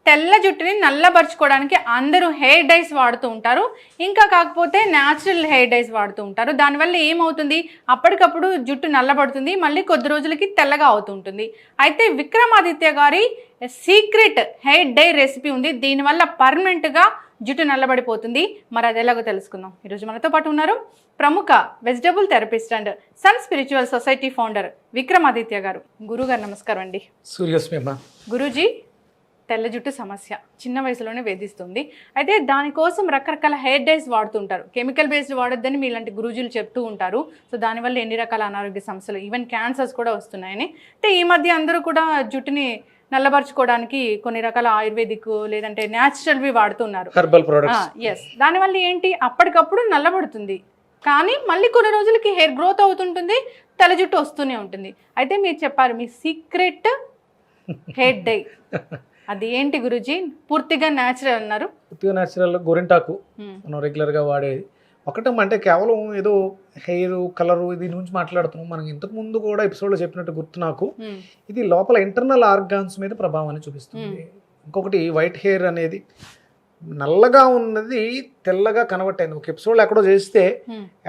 తెల్ల జుట్టుని నల్లబరుచుకోవడానికి అందరూ హెయిర్ డైస్ వాడుతూ ఉంటారు. ఇంకా కాకపోతే న్యాచురల్ హెయిర్ డైస్ వాడుతూ ఉంటారు. దానివల్ల ఏమవుతుంది, అప్పటికప్పుడు జుట్టు నల్లబడుతుంది, మళ్ళీ కొద్ది రోజులకి తెల్లగా అవుతుంటుంది. అయితే విక్రమాదిత్య గారి సీక్రెట్ హెయిర్ డై రెసిపీ ఉంది. దీనివల్ల పర్మనెంట్గా జుట్టు నల్లబడిపోతుంది. మరి అది ఎలాగో తెలుసుకుందాం. ఈరోజు మనతో పాటు ఉన్నారు ప్రముఖ vegetable therapist and sun spiritual society founder Vikramaditya గారు. గురుగారు నమస్కారం అండి. సూర్యస్మి గురూజీ, తెల్ల జుట్టు సమస్య చిన్న వయసులోనే వేధిస్తుంది. అయితే దానికోసం రకరకాల హెయిర్ డైస్ వాడుతుంటారు. కెమికల్ బేస్డ్ వాడొద్దని మీలాంటి గురూజీలు చెప్తూ ఉంటారు. సో దానివల్ల ఎన్ని రకాల అనారోగ్య సమస్యలు, ఈవెన్ క్యాన్సర్స్ కూడా వస్తున్నాయని. అయితే ఈ మధ్య అందరూ కూడా జుట్టుని నల్లబరుచుకోవడానికి కొన్ని రకాల ఆయుర్వేదిక్ లేదంటే న్యాచురల్వి వాడుతున్నారు, హెర్బల్ ప్రొడక్ట్స్. ఎస్, దానివల్ల ఏంటి, అప్పటికప్పుడు నల్లబడుతుంది, కానీ మళ్ళీ కొన్ని రోజులకి హెయిర్ గ్రోత్ అవుతుంటుంది, తెల్ల జుట్టు వస్తూనే ఉంటుంది. అయితే మీరు చెప్పారు మీ సీక్రెట్ హెయిర్ డై, అది ఏంటి గురూజీ? పూర్తిగా న్యాచురల్ అన్నారు. పూర్తిగా న్యాచురల్ గోరింటాకు మనం రెగ్యులర్గా వాడేది. ఒకటం కేవలం ఏదో హెయిర్ కలరు దీని గురించి మాట్లాడుతున్నాం. మనం ఇంతకు ముందు కూడా ఎపిసోడ్లో చెప్పినట్టు గుర్తు నాకు, ఇది లోపల ఇంటర్నల్ ఆర్గాన్స్ మీద ప్రభావాన్ని చూపిస్తుంది. ఇంకొకటి వైట్ హెయిర్ అనేది నల్లగా ఉన్నది తెల్లగా కన్వర్ట్ అయింది. ఒక ఎపిసోడ్లో ఎక్కడో చేస్తే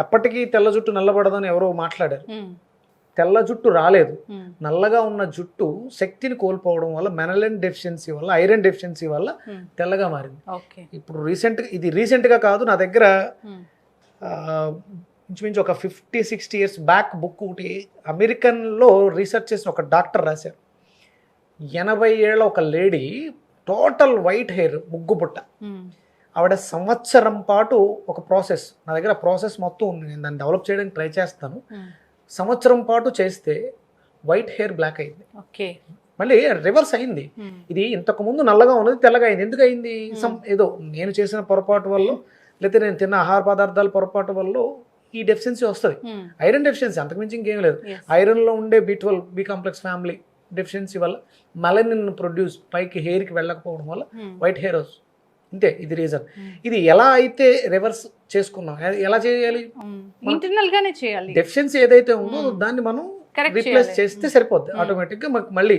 ఎప్పటికీ తెల్ల జుట్టు నల్లబడదని ఎవరో మాట్లాడారు. తెల్ల జుట్టు రాలేదు, నల్లగా ఉన్న జుట్టు శక్తిని కోల్పోవడం వల్ల, మెనలిన్ డెఫిషియన్సీ వల్ల, ఐరన్ డెఫిషియన్సీ వల్ల తెల్లగా మారింది. ఇప్పుడు రీసెంట్గా కాదు, నా దగ్గర ఇంచుమించు ఒక 50-60 years బ్యాక్ బుక్ ఒకటి అమెరికన్లో రీసెర్చ్ చేసిన ఒక డాక్టర్ రాశారు. 80 ఏళ్ల ఒక లేడీ, టోటల్ వైట్ హెయిర్, ముగ్గు బుట్ట. ఆవిడ సంవత్సరం పాటు ఒక ప్రాసెస్, నా దగ్గర ప్రాసెస్ మొత్తం ఉంది, నేను దాన్ని డెవలప్ చేయడానికి ట్రై చేస్తాను. సంవత్సరం పాటు చేస్తే వైట్ హెయిర్ బ్లాక్ అయింది, మళ్ళీ రివర్స్ అయింది. ఇది ఇంతకు ముందు నల్లగా ఉన్నది తెల్లగా అయింది. ఎందుకు అయింది? ఏదో నేను చేసిన పొరపాటు వల్ల, లేకపోతే నేను తిన్న ఆహార పదార్థాల పొరపాటు వల్ల ఈ డెఫిషియన్సీ వస్తుంది. ఐరన్ డెఫిషియన్సీ, అంతకుమించి ఇంకేం లేదు. ఐరన్లో ఉండే B12 B complex family deficiency వల్ల మెలనిన్ ప్రొడ్యూస్ పైకి హెయిర్కి వెళ్ళకపోవడం వల్ల వైట్ హెయిర్ వస్తుంది. ఇంతే, ఇది రీజన్. ఇది ఎలా అయితే రివర్స్ చేసుకున్నాం, ఎలా చేయాలి? ఇంటర్నల్ గానే చేయాలి. డెఫిషియన్సీ ఏదైతే ఉందో దాన్ని మనం రీప్లేస్ చేస్తే సరిపోద్ది. ఆటోమేటిక్గా మనకు మళ్ళీ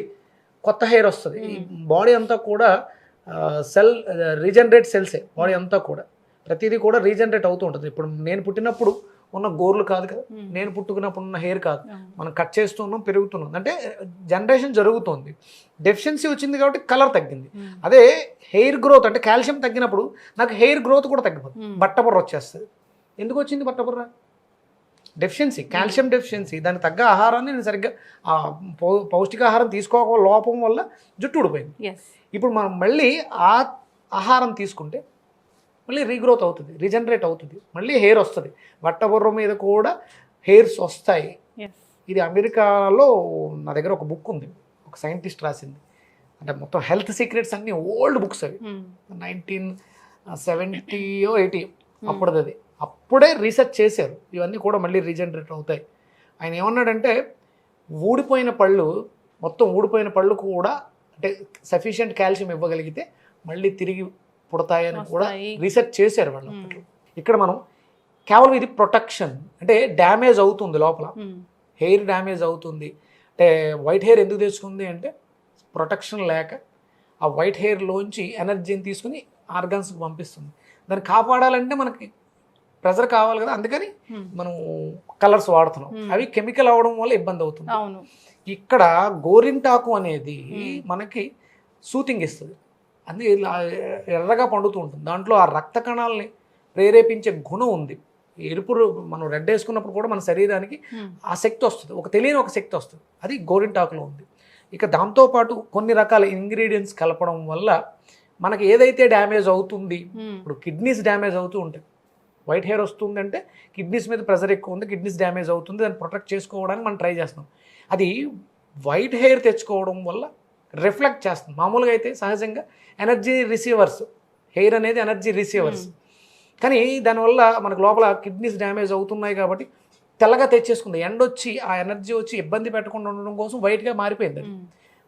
కొత్త హెయిర్ వస్తుంది. ఈ బాడీ అంతా కూడా సెల్ రీజనరేట్ సెల్సే. బాడీ అంతా కూడా ప్రతిదీ కూడా రీజనరేట్ అవుతూ ఉంటుంది. ఇప్పుడు నేను పుట్టినప్పుడు ఉన్న గోర్లు కాదు కదా, నేను పుట్టుకున్నప్పుడు ఉన్న హెయిర్ కాదు. మనం కట్ చేస్తున్నాం, పెరుగుతున్నాం, అంటే జనరేషన్ జరుగుతుంది. డెఫిషియన్సీ వచ్చింది కాబట్టి కలర్ తగ్గింది. అదే హెయిర్ గ్రోత్ అంటే కాల్షియం తగ్గినప్పుడు నాకు హెయిర్ గ్రోత్ కూడా తగ్గిపోతుంది, బట్టబుర్ర వచ్చేస్తుంది. ఎందుకు వచ్చింది బట్టబుర్ర? Deficiency, calcium deficiency. దానికి తగ్గ ఆహారాన్ని నేను సరిగ్గా పౌష్టికాహారం తీసుకోక లోపం వల్ల జుట్టు ఊడిపోయింది. ఇప్పుడు మనం మళ్ళీ ఆ ఆహారం తీసుకుంటే మళ్ళీ రీగ్రోత్ అవుతుంది, రీజనరేట్ అవుతుంది, మళ్ళీ హెయిర్ వస్తుంది. బట్టబుర్ర మీద కూడా హెయిర్స్ వస్తాయి. ఇది అమెరికాలో నా దగ్గర ఒక బుక్ ఉంది, ఒక సైంటిస్ట్ రాసింది. అంటే మొత్తం హెల్త్ సీక్రెట్స్ అన్ని ఓల్డ్ బుక్స్ అవి, 1970 or 80 అప్పుడుది. అది అప్పుడే రీసెర్చ్ చేశారు. ఇవన్నీ కూడా మళ్ళీ రీజనరేట్ అవుతాయి. ఆయన ఏమన్నాడంటే, ఊడిపోయిన పళ్ళు, మొత్తం ఊడిపోయిన పళ్ళు కూడా అంటే సఫిషియెంట్ కాల్షియం ఇవ్వగలిగితే మళ్ళీ తిరిగి పుడతాయని కూడా రీసెర్చ్ చేశారు వాళ్ళు. ఇక్కడ మనం కేవలం ఇది ప్రొటెక్షన్, అంటే డ్యామేజ్ అవుతుంది లోపల, హెయిర్ డ్యామేజ్ అవుతుంది. అంటే వైట్ హెయిర్ ఎందుకు తెచ్చుకుంది అంటే ప్రొటెక్షన్ లేక ఆ వైట్ హెయిర్లోంచి ఎనర్జీని తీసుకుని ఆర్గాన్స్కి పంపిస్తుంది. దాన్ని కాపాడాలంటే మనకి ప్రెజర్ కావాలి కదా, అందుకని మనం కలర్స్ వాడుతున్నాం. అవి కెమికల్ అవ్వడం వల్ల ఇబ్బంది అవుతుంది. ఇక్కడ గోరింటాకు అనేది మనకి సూతింగ్ ఇస్తుంది, అది ఎర్రగా పండుతూ ఉంటుంది. దాంట్లో ఆ రక్త కణాలని ప్రేరేపించే గుణం ఉంది. ఎరుపు మనం రెడ్ వేసుకున్నప్పుడు కూడా మన శరీరానికి ఆ శక్తి వస్తుంది, ఒక తెలియని ఒక శక్తి వస్తుంది, అది గోరింటాకులో ఉంది. ఇక దాంతోపాటు కొన్ని రకాల ఇంగ్రీడియంట్స్ కలపడం వల్ల మనకి ఏదైతే డ్యామేజ్ అవుతుంది, ఇప్పుడు కిడ్నీస్ డ్యామేజ్ అవుతూ ఉంటాయి. వైట్ హెయిర్ వస్తుందంటే కిడ్నీస్ మీద ప్రెషర్ ఎక్కువ ఉంది, కిడ్నీస్ డ్యామేజ్ అవుతుంది, దాన్ని ప్రొటెక్ట్ చేసుకోవడానికి మనం ట్రై చేస్తున్నాం. అది వైట్ హెయిర్ తెచ్చుకోవడం వల్ల రిఫ్లెక్ట్ చేస్తుంది. మామూలుగా అయితే సహజంగా ఎనర్జీ రిసీవర్స్, హెయిర్ అనేది ఎనర్జీ రిసీవర్స్, కానీ దానివల్ల మనకు లోపల కిడ్నీస్ డ్యామేజ్ అవుతున్నాయి కాబట్టి తెల్లగా తెచ్చేసుకుంది. ఎండ వచ్చి ఆ ఎనర్జీ వచ్చి ఇబ్బంది పెట్టకుండా ఉండడం కోసం వైట్గా మారిపోయింది.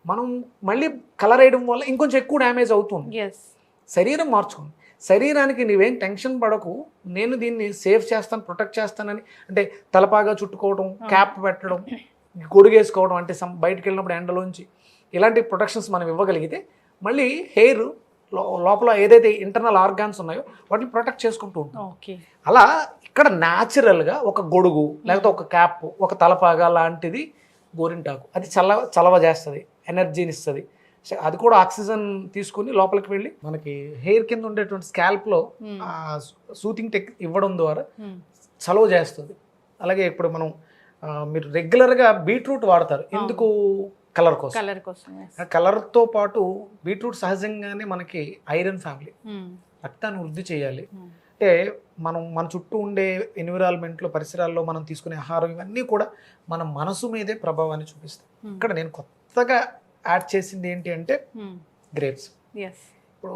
మనం మళ్ళీ కలర్ వేయడం వల్ల ఇంకొంచెం ఎక్కువ డ్యామేజ్ అవుతుంది. శరీరం మార్చుకుంది. శరీరానికి నీవేం టెన్షన్ పడకు, నేను దీన్ని సేఫ్ చేస్తాను, ప్రొటెక్ట్ చేస్తానని, అంటే తలపాగా చుట్టుకోవడం, క్యాప్ పెట్టడం, గొడుగేసుకోవడం, అంటే బయటకు వెళ్ళినప్పుడు ఎండలోంచి ఇలాంటి ప్రొటెక్షన్స్ మనం ఇవ్వగలిగితే మళ్ళీ హెయిర్ లోపల ఏదైతే ఇంటర్నల్ ఆర్గాన్స్ ఉన్నాయో వాటిని ప్రొటెక్ట్ చేసుకుంటూ ఉంటుంది. ఓకే. అలా ఇక్కడ న్యాచురల్గా ఒక గొడుగు లేకపోతే ఒక క్యాప్, ఒక తలపాగా లాంటిది గోరింటాకు. అది చలవ చేస్తుంది, ఎనర్జీని ఇస్తుంది. అది కూడా ఆక్సిజన్ తీసుకుని లోపలికి వెళ్ళి మనకి హెయిర్ కింద ఉండేటువంటి స్కాల్ప్లో సూతింగ్ ఇవ్వడం ద్వారా చలవ చేస్తుంది. అలాగే ఇప్పుడు మనం మీరు రెగ్యులర్గా బీట్రూట్ వాడతారు ఎందుకు? కలర్ కోసం. కలర్తో పాటు బీట్రూట్ సహజంగానే మనకి ఐరన్ ఫ్యామిలీ, రక్తాన్ని వృద్ధి చేయాలి. అంటే మన చుట్టూ ఉండే ఎన్విరాన్మెంట్లో, పరిసరాల్లో మనం తీసుకునే ఆహారం ఇవన్నీ కూడా మన మనసు మీదే ప్రభావాన్ని చూపిస్తాయి. ఇక్కడ నేను కొత్తగా యాడ్ చేసింది ఏంటి అంటే గ్రేప్స్. ఇప్పుడు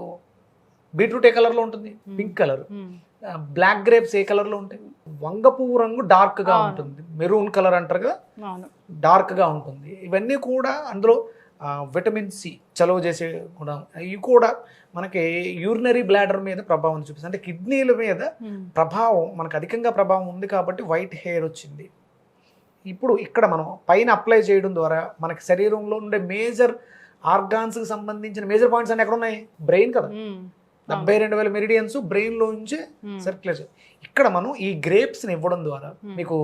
బీట్రూట్ ఏ కలర్లో ఉంటుంది? Pink colour. బ్లాక్ గ్రేప్స్ ఏ కలర్లో ఉంటాయి? వంగ పువ్వు రంగు డార్క్గా ఉంటుంది, మెరూన్ కలర్ అంటారు కదా, డార్క్గా ఉంటుంది. ఇవన్నీ కూడా అందులో విటమిన్ సి, చలువ చేసే గుణం. ఇవి కూడా మనకి యూరినరీ బ్లాడర్ మీద ప్రభావం చూపిస్తుంది. అంటే కిడ్నీల మీద ప్రభావం మనకు అధికంగా ప్రభావం ఉంది కాబట్టి వైట్ హెయిర్ వచ్చింది. ఇప్పుడు ఇక్కడ మనం పైన అప్లై చేయడం ద్వారా మనకి శరీరంలో ఉండే మేజర్ ఆర్గాన్స్కి సంబంధించిన మేజర్ పాయింట్స్ అన్ని ఎక్కడ ఉన్నాయి? బ్రెయిన్ కదా. 72,000 మెరిడియన్స్ బ్రెయిన్లోంచి సర్క్యులేట్. ఇక్కడ మనం ఈ గ్రేప్స్ని ఇవ్వడం ద్వారా మీకు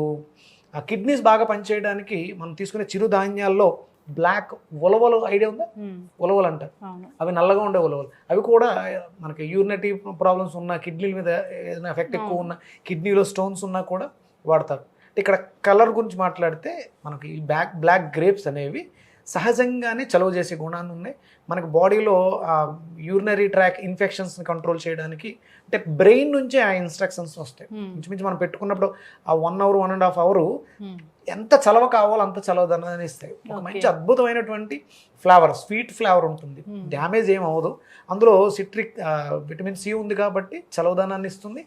ఆ కిడ్నీస్ బాగా పనిచేయడానికి మనం తీసుకునే చిరుధాన్యాల్లో బ్లాక్ ఉలవలు ఐడియా ఉందా? ఉలవలు అంటారు, అవి నల్లగా ఉండే ఉలవలు. అవి కూడా మనకి యూరినరీ ప్రాబ్లమ్స్ ఉన్న, కిడ్నీల మీద ఏదైనా ఎఫెక్ట్ ఎక్కువ ఉన్న, కిడ్నీలో స్టోన్స్ ఉన్నా కూడా వాడతారు. ఇక్కడ కలర్ గురించి మాట్లాడితే మనకి ఈ బ్లాక్ గ్రేప్స్ అనేవి సహజంగానే చలువ చేసే గుణాన్ని ఉన్నాయి. మనకి బాడీలో యూరినరీ ట్రాక్ ఇన్ఫెక్షన్స్ని కంట్రోల్ చేయడానికి, అంటే బ్రెయిన్ నుంచే ఆ ఇన్స్ట్రక్షన్స్ వస్తాయి. ఇంచుమించు మనం పెట్టుకున్నప్పుడు ఆ 1 hour 1.5 hours ఎంత చలవ కావాలో అంత చలవదనాన్ని ఇస్తాయి. ఒక మంచి అద్భుతమైనటువంటి ఫ్లేవర్, స్వీట్ ఫ్లేవర్ ఉంటుంది, డ్యామేజ్ ఏం అవ్వదు. అందులో సిట్రిక్ విటమిన్ సి ఉంది కాబట్టి చలవదనాన్ని ఇస్తుంది.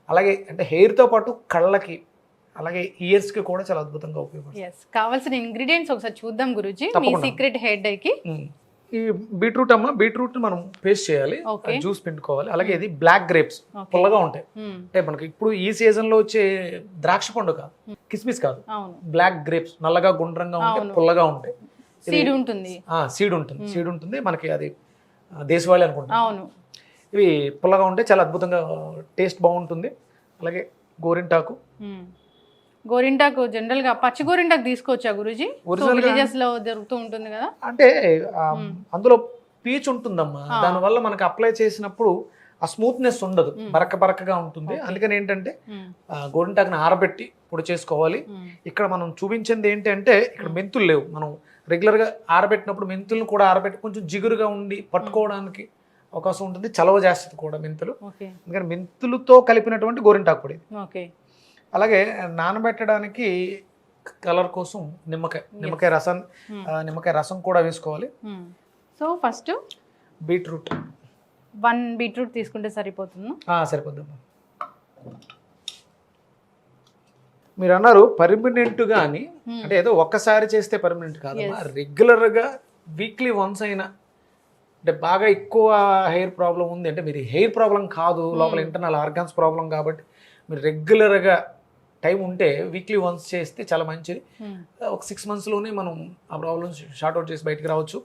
అలాగే అంటే హెయిర్తో పాటు కళ్ళకి, అలాగే ఇయర్స్కి కూడా చాలా అద్భుతంగా ఉపయోగపడుతుంది. కావాల్సిన ఇంగ్రీడియంట్స్ ఒకసారి చూద్దాం గురూజీ, మీ సీక్రెట్ హెయిర్ డైకి. ఈ బీట్రూట్ బీట్రూట్ మనం పేస్ట్ చేయాలి, జ్యూస్ పిండుకోవాలి. అలాగే ఇది బ్లాక్ గ్రేప్స్, పుల్లగా ఉంటాయి. అంటే మనకి ఇప్పుడు ఈ సీజన్ లో వచ్చే ద్రాక్ష పండు కాదు, కిస్మిస్ కాదు, బ్లాక్ గ్రేప్స్ నల్లగా గుండ్రంగా ఉంటాయి, పుల్లగా ఉంటాయి. సీడ్ ఉంటుంది. సీడ్ ఉంటుంది మనకి, అది దేశవాళీ అనుకుంటా. ఇవి పుల్లగా ఉంటాయి, చాలా అద్భుతంగా టేస్ట్ బాగుంటుంది. అలాగే గోరింటాకు జనరల్ గా పచ్చి గోరింటాకు తీసుకోవచ్చా గురూజీ? విలేజెస్ లో దొరుకుతూ ఉంటుంది కదా. అంటే అందులో పీచు ఉంటుందమ్మా, దానివల్ల మనకి అప్లై చేసినప్పుడు ఆ స్మూత్నెస్ ఉండదు, బరకగా ఉంటుంది. అందుకని ఏంటంటే గోరింటాకుని ఆరబెట్టి పొడి చేసుకోవాలి. ఇక్కడ మనం చూపించింది ఏంటంటే ఇక్కడ మెంతులు లేవు. మనం రెగ్యులర్ గా ఆరబెట్టినప్పుడు మెంతులను కూడా ఆరబెట్టి కొంచెం జిగురుగా ఉండి పట్టుకోవడానికి అవకాశం ఉంటుంది, చలవ చేస్తుంది కూడా మెంతులు. ఎందుకంటే మెంతులతో కలిపినటువంటి గోరింటాకు పొడి. అలాగే నానబెట్టడానికి కలర్ కోసం నిమ్మకాయ రసం కూడా వేసుకోవాలి. సో ఫస్ట్ బీట్రూట్ 1 బీట్రూట్ తీసుకుంటే సరిపోతుందా? సరిపోద్దమ్మా. మీరు అన్నారు పర్మనెంట్గా అని, అంటే ఏదో ఒక్కసారి చేస్తే పర్మనెంట్ కాదమ్మా. రెగ్యులర్గా వీక్లీ వన్స్ అయినా, అంటే బాగా ఎక్కువ హెయిర్ ప్రాబ్లం ఉంది అంటే, మీరు హెయిర్ ప్రాబ్లం కాదు, లోపల ఇంటర్నల్ ఆర్గాన్స్ ప్రాబ్లం కాబట్టి మీరు రెగ్యులర్గా టైం ఉంటే వీక్లీ వన్స్ చేస్తే చాలా మంచిది. ఒక 6 monthsలోనే మనం ఆ ప్రాబ్లమ్స్ షార్ట్ అవుట్ చేసి బయటకు రావచ్చు.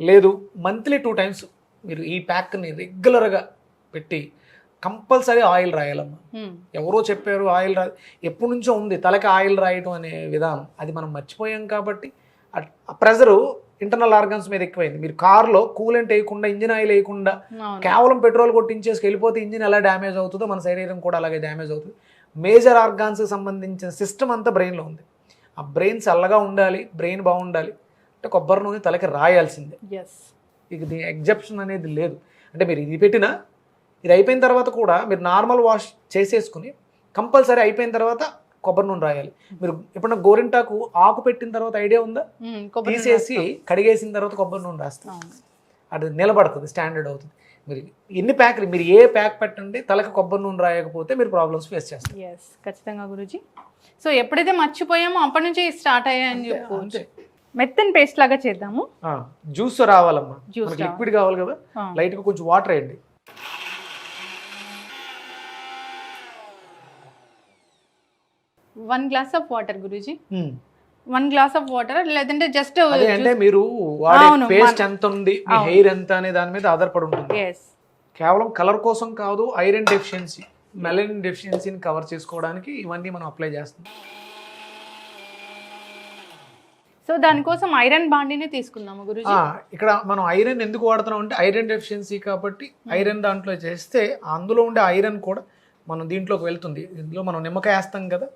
లేదు మంత్లీ 2 times మీరు ఈ ప్యాక్ని రెగ్యులర్గా పెట్టి కంపల్సరీ ఆయిల్ రాయాలమ్మా. ఎవరో చెప్పారు ఆయిల్ ఎప్పటి నుంచో ఉంది తలకి ఆయిల్ రాయటం అనే విధానం, అది మనం మర్చిపోయాం కాబట్టి ఆ ప్రెజరు ఇంటర్నల్ ఆర్గాన్స్ మీద ఎక్కువైంది. మీరు కార్లో కూలెంట్ వేయకుండా, ఇంజిన్ ఆయిల్ వేయకుండా కేవలం పెట్రోల్ కొట్టించేసి వెళ్ళిపోతే ఇంజిన్ ఎలా డ్యామేజ్ అవుతుందో మన శరీరం కూడా అలాగే డ్యామేజ్ అవుతుంది. మేజర్ ఆర్గాన్స్కి సంబంధించిన సిస్టమ్ అంతా బ్రెయిన్లో ఉంది. ఆ బ్రెయిన్ చల్లగా ఉండాలి, బ్రెయిన్ బాగుండాలి అంటే కొబ్బరి నూనె తలకి రాయాల్సిందే. ఇక దీని ఎగ్జెప్షన్ అనేది లేదు. అంటే మీరు ఇది పెట్టినా, ఇది అయిపోయిన తర్వాత కూడా మీరు నార్మల్ వాష్ చేసేసుకుని కంపల్సరీ అయిపోయిన తర్వాత కొబ్బరి నూనె రాయాలి. మీరు ఎప్పుడన్నా గోరింటాకు ఆకు పెట్టిన తర్వాత ఐడియా ఉందా? తీసేసి కడిగేసిన తర్వాత కొబ్బరి నూనె రాస్తాం, అది నిలబడుతుంది, స్టాండర్డ్ అవుతుంది. మీరు ఎన్ని ప్యాక్లు, మీరు ఏ ప్యాక్ పెట్టండి, తలకి కొబ్బరి నూనె రాయకపోతే మీరు ప్రాబ్లమ్స్ ఫేస్ చేస్తారు. ఖచ్చితంగా గురూజీ. సో ఎప్పుడైతే మర్చిపోయామో అప్పటి నుంచి స్టార్ట్ అయ్యాయని చెప్పుకోవచ్చు. మెత్తని పేస్ట్ లాగా చేద్దాము. జ్యూస్ రావాలమ్మా, లిక్విడ్ కావాలి కదా, లైట్గా కొంచెం వాటర్ వేయండి. One glass of water Guruji. 1 glass of water, లేదంటే జస్ట్ అంటే మీరు వాడే పేస్ట్ ఎంత ఉంది, మీ హెయిర్ ఎంత అనే దాని మీద ఆధారపడి ఉంటుంది. కేవలం కలర్ కోసం కాదు, ఐరన్ డెఫిషియన్సీ, మెలనిన్ డెఫిషియన్సీని కవర్ చేసుకోవడానికి ఇవన్నీ మనం అప్లై చేస్తాం. సో దానికోసం ఐరన్ బాండీని తీసుకుందాము గురుజీ. ఇక్కడ మనం ఐరన్ ఎందుకు వాడుతున్నాం అంటే ఐరన్ డెఫిషియన్సీ కాబట్టి ఐరన్ దాంట్లో చేస్తే అందులో ఉండే ఐరన్ కూడా మనం దీంట్లోకి వెళ్తుంది. ఇందులో మనం నిమ్మకాయ వేస్తాం కదా,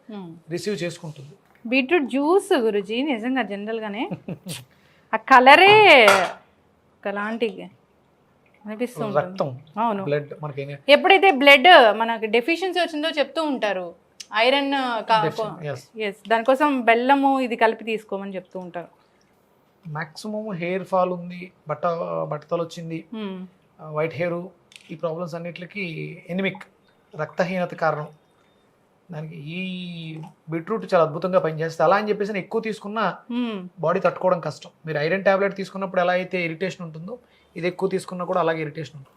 రిసీవ్ చేసుకుంటుంది. బీట్రూట్ జ్యూస్ గురుజీ నిజంగా జనరల్గానే ఆ కలరే ఒకలాంటి అనిపిస్తుంది. రక్తం, అవును, బ్లడ్ మనకి ఎప్పుడైతే బ్లడ్ మనకి డెఫిషియన్సీ వచ్చిందో చెప్తూ ఉంటారు ఐరన్ దానికోసం బెల్లము ఇది కలిపి తీసుకోమని చెప్తూ ఉంటారు. మాక్సిమం హెయిర్ ఫాల్ ఉంది, బట్టతలు వచ్చింది, వైట్ హెయిర్, ఈ ప్రాబ్లమ్స్ అన్నిటికి ఎనిమిక్ రక్తహీనత కారణం. దానికి ఈ బీట్రూట్ చాలా అద్భుతంగా పనిచేస్తుంది. అలా అని చెప్పేసి ఎక్కువ తీసుకున్నా బాడీ తట్టుకోవడం కష్టం. మీరు ఐరన్ టాబ్లెట్ తీసుకున్నప్పుడు ఎలా అయితే ఇరిటేషన్ ఉంటుందో ఇది ఎక్కువ తీసుకున్నా కూడా అలాగే ఇరిటేషన్ ఉంటుంది.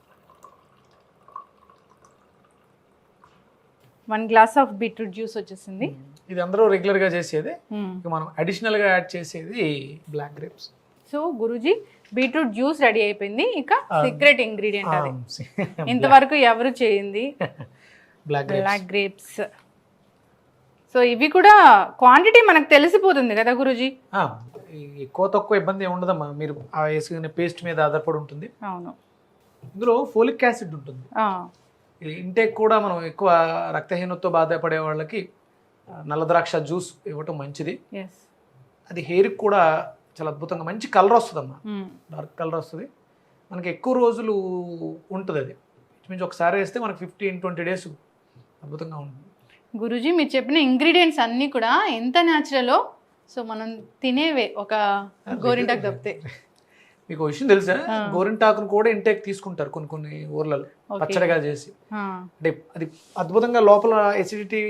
1 గ్లాస్ ఆఫ్ బీట్రూట్ జ్యూస్ వచ్చేసింది. ఇది అందరూ రెగ్యులర్గా చేసేది. మనం అడిషనల్గా యాడ్ చేసేది black grapes. So Guruji beetroot juice ready అయిపోయింది. ఇక సీక్రెట్ ఇంగ్రీడియంట్ అది ఇంతవరకు ఎవరు చేయింది బ్లాక్ గ్రేప్స్. సో ఇవి కూడా క్వాంటిటీ మనకు తెలిసిపోతుంది కదా గురూజీ. ఎక్కువ తక్కువ ఇబ్బంది ఏమి ఉండదమ్మా, మీరు ఆ వేసుకునే పేస్ట్ మీద ఆధారపడి ఉంటుంది. అవును, ఇందులో ఫోలిక్ యాసిడ్ ఉంటుంది. ఇంటేక్ కూడా మనం ఎక్కువ రక్తహీనతతో బాధపడే వాళ్ళకి నల్ల ద్రాక్ష జ్యూస్ ఇవ్వటం మంచిది. అది హెయిర్కి కూడా చాలా అద్భుతంగా మంచి కలర్ వస్తుందమ్మా, డార్క్ కలర్ వస్తుంది. మనకి ఎక్కువ రోజులు ఉంటుంది. అది మీన్స్ ఒకసారి వేస్తే మనకి 15-20 డేస్ అద్భుతంగా ఉంటుంది. గురూజీ మీరు చెప్పిన ఇంగ్రీడియంట్స్ అన్నీ కూడా ఎంత న్యాచురలో, సో మనం తినేవే ఒక గోరింటాకు తప్పితే. మీకు విషయం తెలుసా, గోరింటాకును కూడా ఇంటేక్ తీసుకుంటారు కొన్ని ఊర్లలో పచ్చడిగా చేసి. అంటే అది అద్భుతంగా లోపల ఎసిడిటీ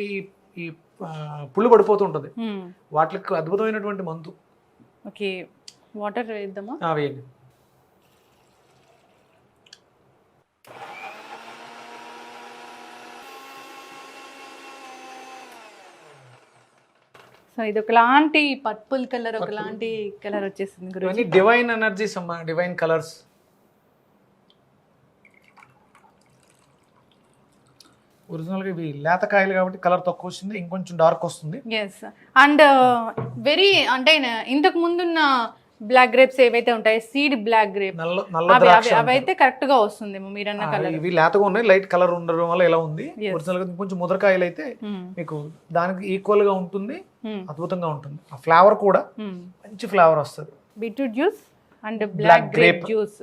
ఈ పుళ్ళు పడిపోతూ ఉంటుంది, వాటికి అద్భుతమైనటువంటి మందు. ఓకే, వాటర్ వేద్దామా? వేయండి. సో ఇది ఒకలాంటి పర్పుల్ కలర్, ఒకలాంటి కలర్ వచ్చేసింది గురూజీ. డివైన్ ఎనర్జీస్ అమ్మా, డివైన్ కలర్స్. ఒరిజినల్గా ఇవి లేతకాయలు కాబట్టి కలర్ తక్కువ వచ్చింది, ఇంకొంచెం డార్క్ వస్తుంది. ఎస్, అండ్ వెరీ అంటే ఇంతకు ముందున్న బ్లాక్ గ్రేప్స్ ఏవైతే ఉంటాయి, సీడ్ బ్లాక్ గ్రేప్, అవైతే కరెక్ట్ గా వస్తుంది మీరన్న కలర్. ఇవి లేతగా ఉన్నాయి, లైట్ కలర్ ఉండడం వల్ల ఇలా ఉంది. ఒరిజినల్ గా కొంచెం ముదరకాయలు అయితే మీకు దానికి ఈక్వల్ గా ఉంటుంది, అద్భుతంగా ఉంటుంది. ఆ ఫ్లేవర్ కూడా మంచి ఫ్లేవర్ వస్తుంది. Beetroot juice and black grape juice,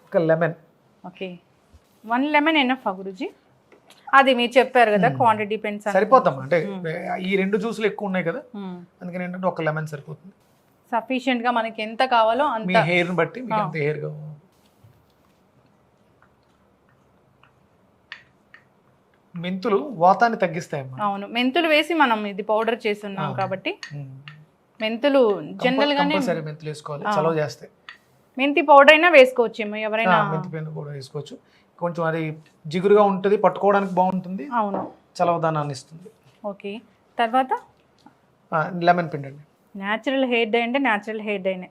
ఒక లెమన్. ఓకే, 1 లెమన్ ఎనఫ్ గురూజీ? అది మీరు చెప్పారు కదా క్వాంటిటీ డిపెండ్స్. సరిపోతాం అంటే ఈ 2 జ్యూసులు ఎక్కువ ఉన్నాయి కదా, అందుకని ఏంటంటే 1 లెమన్ సరిపోతుంది. సఫిషియెంట్ గా మనకి ఎంత కావాలో అంత, మీ హెయిర్ ని బట్టి మీకు ఎంత హెయిర్ కావాలో. మెంతులు వాతాన్ని తగ్గిస్తాయమ్మా. అవును, మెంతులు వేసి మనం ఇది పౌడర్ చేసి ఉన్నాం కాబట్టి మెంతులు జనరల్ గానే మెంతులు వేసుకోవాలి, చలవ చేస్తాయి. మెంతి పౌడర్ అయినా వేసుకోవచ్చేమో ఎవరైనా, మెంతి పౌడర్ కూడా వేసుకోవచ్చు. కొంచెం అది జిగురుగా ఉంటుంది, పట్టుకోవడానికి బాగుంటుంది. అవును, చలవదానాన్ని ఇస్తుంది. ఓకే, తర్వాత లెమన్ పిండండి. న్యాచురల్ హెయిర్ డై అంటే న్యాచురల్ హెయిర్ డైనే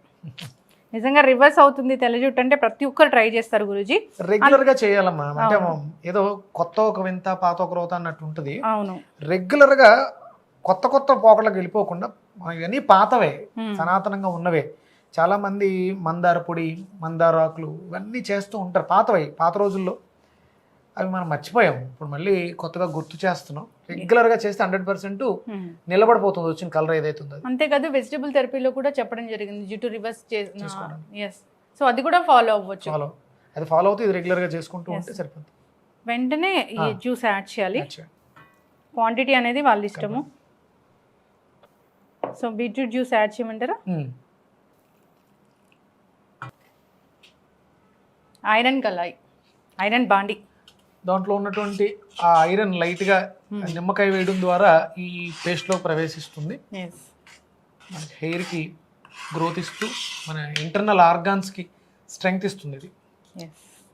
నిజంగా రివర్స్ అవుతుంది తెల్ల జుట్టు అంటే ప్రతి ఒక్కరు ట్రై చేస్తారు గురూజీ. రెగ్యులర్ గా చేయాలమ్మా, అంటే ఏదో కొత్త ఒక వింత పాత ఒక రోత అన్నట్టు ఉంటుంది. అవును, రెగ్యులర్ గా కొత్త పోకళ్ళకి వెళ్ళిపోకుండా ఇవన్నీ పాతవే, సనాతనంగా ఉన్నవే. చాలా మంది మందార పొడి, మందార ఆకులు ఇవన్నీ చేస్తూ ఉంటారు, పాతవై, పాత రోజుల్లో. అవి మనం మర్చిపోయాం, ఇప్పుడు మళ్ళీ కొత్తగా గుర్తు చేస్తున్నాం. రెగ్యులర్ గా చేస్తే 100% నిలబడిపోతుంది వచ్చిన కలర్ ఏదైతుందో. అంతేకాదు వెజిటబుల్ థెరపీలో కూడా చెప్పడం జరిగింది జుట్టు రివర్స్ చేసుకోవడం. ఎస్, సో అది కూడా ఫాలో అవ్వచ్చు. అది ఫాలో అవుతూ ఇది రెగ్యులర్ గా చేసుకుంటూ ఉంటే సరిపోతుంది. వెంటనే ఈ జ్యూస్ యాడ్ చేయాలి, క్వాంటిటీ అనేది వాళ్ళ ఇష్టము. సో బీట్రూట్ జ్యూస్ యాడ్ చేయమంటారా? ఐరన్ కలాయి, ఐరన్ బాండి, దాంట్లో ఉన్నటువంటి ఆ ఐరన్ లైట్గా నిమ్మకాయ వేయడం ద్వారా ఈ పేస్ట్లో ప్రవేశిస్తుంది. మన హెయిర్కి గ్రోత్ ఇస్తూ మన ఇంటర్నల్ ఆర్గాన్స్కి స్ట్రెంగ్త్ ఇస్తుంది. ఇది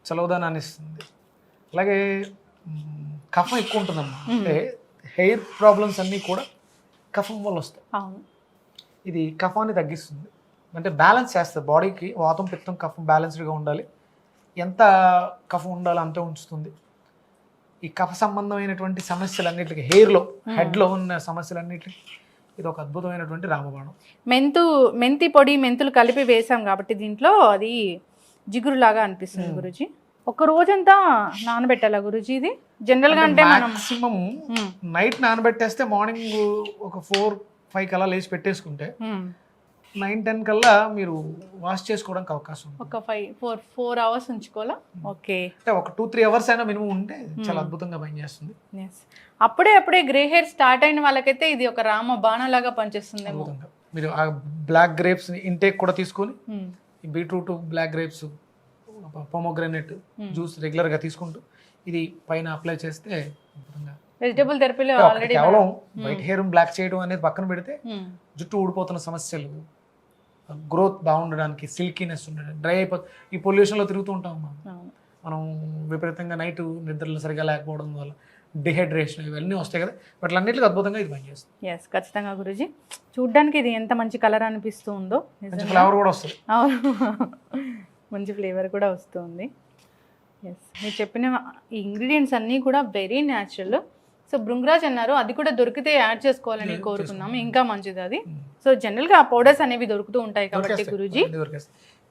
చలవదానాన్ని ఇస్తుంది. అలాగే కఫం ఎక్కువ ఉంటుందమ్మా, అంటే హెయిర్ ప్రాబ్లమ్స్ అన్నీ కూడా కఫం వల్ల వస్తాయి. ఇది కఫాన్ని తగ్గిస్తుంది, అంటే బ్యాలెన్స్ చేస్తుంది బాడీకి. వాతం, పిత్తం, కఫం బ్యాలెన్స్డ్గా ఉండాలి. ఎంత కఫం ఉండాలో అంతే ఉంచుతుంది. ఈ కఫ సంబంధమైనటువంటి సమస్యలన్నిటికీ, హెయిర్లో హెడ్లో ఉన్న సమస్యలన్నిటికీ ఇది ఒక అద్భుతమైనటువంటి రామబాణం. మెంతి పొడి, మెంతులు కలిపి వేసాం కాబట్టి దీంట్లో అది జిగురులాగా అనిపిస్తుంది గురుజీ. ఒక రోజంతా నానబెట్టాలా గురుజీ ఇది జనరల్గా? అంటే మనం మాక్సిమం నైట్ నానబెట్టేస్తే మార్నింగ్ ఒక 4-5 కల్లా లేచి పెట్టేసుకుంటే 9-10 కల్లా మీరు వాష్ చేసుకోవడానికి అవకాశం ఉంది. ఒక 4 అవర్స్ ఉంచుకోవాలా? ఓకే, అంటే ఒక 2-3 అవర్స్ అయినా మినిమం ఉంటే చాలా అద్భుతంగా పనిచేస్తుంది. అప్పుడే గ్రే హెయిర్ స్టార్ట్ అయిన వాళ్ళకైతే ఇది ఒక రామ బాణలాగా పనిచేస్తుంది. అద్భుతంగా మీరు ఆ బ్లాక్ గ్రేప్స్ ఇంటేక్ కూడా తీసుకొని beetroot, black grapes, pomegranate juice రెగ్యులర్గా తీసుకుంటూ ఇది పైన అప్లై చేస్తే అద్భుతంగా. వెజిటబుల్ థెరపీలో ఆల్రెడీ కేవలం వైట్ హెయిర్ బ్లాక్ చేయడం అనేది పక్కన పెడితే జుట్టు ఊడిపోతున్న సమస్యలు, గ్రోత్ బాగుండడానికి, సిల్కీనెస్ ఉండడానికి, డ్రై అయిపోతుంది. ఈ పొల్యూషన్లో తిరుగుతూ ఉంటాం మనం విపరీతంగా నైట్ నిద్రలు సరిగా లేకపోవడం వల్ల డిహైడ్రేషన్ ఇవన్నీ వస్తాయి కదా, వాటిలన్నిటికీ అద్భుతంగా ఇది పనిచేస్తుంది. ఎస్, ఖచ్చితంగా గురూజీ. చూడ్డానికి ఇది ఎంత మంచి కలర్ అనిపిస్తూ ఉందో, ఫ్లేవర్ కూడా వస్తుంది. అవును, మంచి ఫ్లేవర్ కూడా వస్తుంది. ఎస్, మీరు చెప్పిన ఈ ఇంగ్రీడియంట్స్ అన్నీ కూడా వెరీ న్యాచురల్. సో భృంగరాజ్ అన్నారు, అది కూడా దొరికితే యాడ్ చేసుకోవాలని కోరుకున్నాము, ఇంకా మంచిది అది. సో జనరల్గా పౌడర్స్ అనేవి దొరుకుతూ ఉంటాయి కాబట్టి గురూజీ.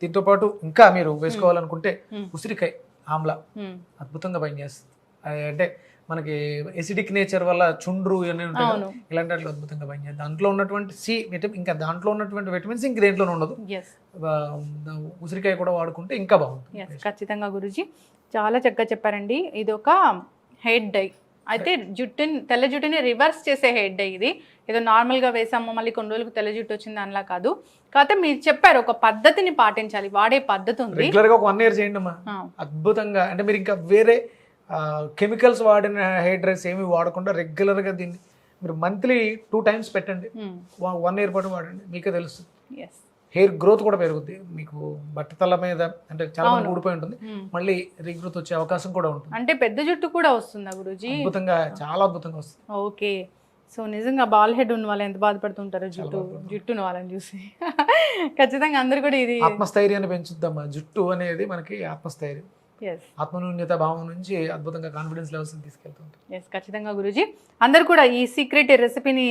దీంతో పాటు ఇంకా మీరు వేసుకోవాలనుకుంటే ఉసిరికాయ ఆమ్లా అద్భుతంగా పనిచేస్తుంది. అంటే మనకి ఎసిడిక్ నేచర్ వల్ల చుండ్రు ఇవన్నీ ఉంటాయి, ఇలాంటి వాటిలో అద్భుతంగా పనిచేస్తుంది. దాంట్లో ఉన్నటువంటి ఇంకా దాంట్లో ఉన్నటువంటి విటమిన్స్ ఇంక దేంట్లోనే ఉండదు. ఉసిరికాయ కూడా వాడుకుంటే ఇంకా బాగుంటుంది. ఖచ్చితంగా గురూజీ, చాలా చక్కగా చెప్పారండి. ఇది ఒక హెయిర్ డై, అయితే తెల్ల జుట్టుని రివర్స్ చేసే హెయిర్ డై. ఇది ఏదో నార్మల్గా వేసాము మళ్ళీ కొన్ని రోజులకు తెల్ల జుట్టు వచ్చింది అలా కాదు. కాకపోతే మీరు చెప్పారు ఒక పద్ధతిని పాటించాలి, వాడే పద్ధతి ఉంది. రెగ్యులర్గా ఒక 1 year చేయండి అమ్మా, అద్భుతంగా. అంటే మీరు ఇంకా వేరే కెమికల్స్ వాడిన హెయిర్ డ్రైస్ ఏమి వాడకుండా రెగ్యులర్గా దీన్ని మీరు మంత్లీ 2 times పెట్టండి, 1 year పాటు వాడండి, మీకే తెలుస్తుంది. హెయిర్ గ్రోత్ కూడా పెరుగుద్ది. మీకు బట్టతల మీద అంటే చాలా మంది ఊడిపోయి ఉంటుంది, మళ్ళీ రీగ్రోత్ వచ్చే అవకాశం కూడా ఉంటుంది. అంటే పెద్ద జుట్టు కూడా వస్తుందా గురూజీ? అద్భుతంగా, చాలా అద్భుతంగా వస్తుంది. ఓకే, సో నిజంగా బాల్ హెడ్ ఉన్న వాళ్ళు ఎంత బాధపడుతుంటారో జుట్టును వాళ్ళని చూసి. ఖచ్చితంగా అందరు కూడా ఇది ఆత్మస్థైర్యాన్ని పెంచుద్దామా. జుట్టు అనేది మనకి ఆత్మస్థైర్యం, ఆత్మన్యూన్యత భావం నుంచి అద్భుతంగా కాన్ఫిడెన్స్ లెవెల్స్ తీసుకెళ్తుంటాం. ఎస్, ఖచ్చితంగా గురూజీ. అందరు కూడా ఈ సీక్రెట్ రెసిపీని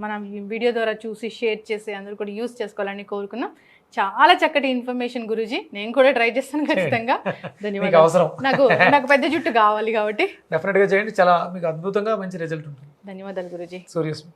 మనం వీడియో ద్వారా చూసి షేర్ చేసి అందరూ కూడా యూస్ చేసుకోవాలని కోరుకున్నాం. చాలా చక్కటి ఇన్ఫర్మేషన్ గురూజీ, నేను కూడా ట్రై చేస్తాను ఖచ్చితంగా. ధన్యవాదాలు. అవసరం, నాకు పెద్ద జుట్టు కావాలి కాబట్టి డెఫినెట్గా చేయండి, చాలా మీకు అద్భుతంగా మంచి రిజల్ట్ ఉంటుంది. ధన్యవాదాలు గురూజీ. సూర్యస్మి.